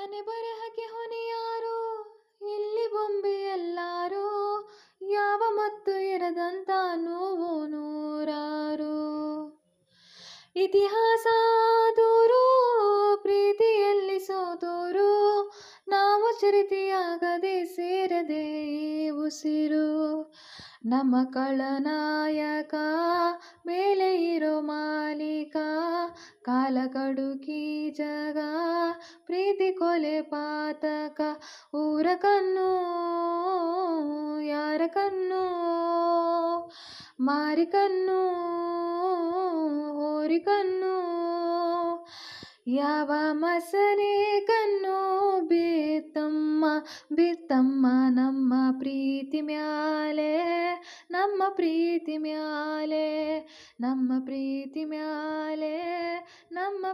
ಹಣೆ ಬರಹಕ್ಕೆ ಹೊಣೆಯಾರು ಇಲ್ಲಿ ಬೊಂಬೆ ಎಲ್ಲಾರು ಯಾವ ಮತ್ತು ಇರದಂತ ನೋವು ನೂರಾರು ಇತಿಹಾಸ ದೂರು ಪ್ರೀತಿಯಲ್ಲಿ ಸೋತೋರು ನಾವು ಚರಿತೆಯಾಗದೆ ಸೇರದೆ ಉಸಿರು ನಮ್ಮ ಕಳನಾಯಕ ಮೇಲೆ ಇರೋ ಮಾಲೀಕ ಕಾಲ ಕಡುಕಿ ಜಗ ಪ್ರೀತಿ ಕೊಲೆ ಪಾತಕ ಊರ ಕಣ್ಣು ಯಾರ ಕಣ್ಣು ಮಾರಿ ಕಣ್ಣು ಹೋರಿ ಕಣ್ಣು ಯಾವ ಮಸನೆ ಕಣ್ಣು ಬಿತ್ತಮ್ಮ ಬಿತ್ತಮ್ಮ ನಮ್ಮ ಪ್ರೀತಿ ಮ್ಯಾಲೆ ನಮ್ಮ ಪ್ರೀತಿ ಮ್ಯಾಲೆ ನಮ್ಮ ಪ್ರೀತಿ ಮ್ಯಾಲೆ ನಮ್ಮ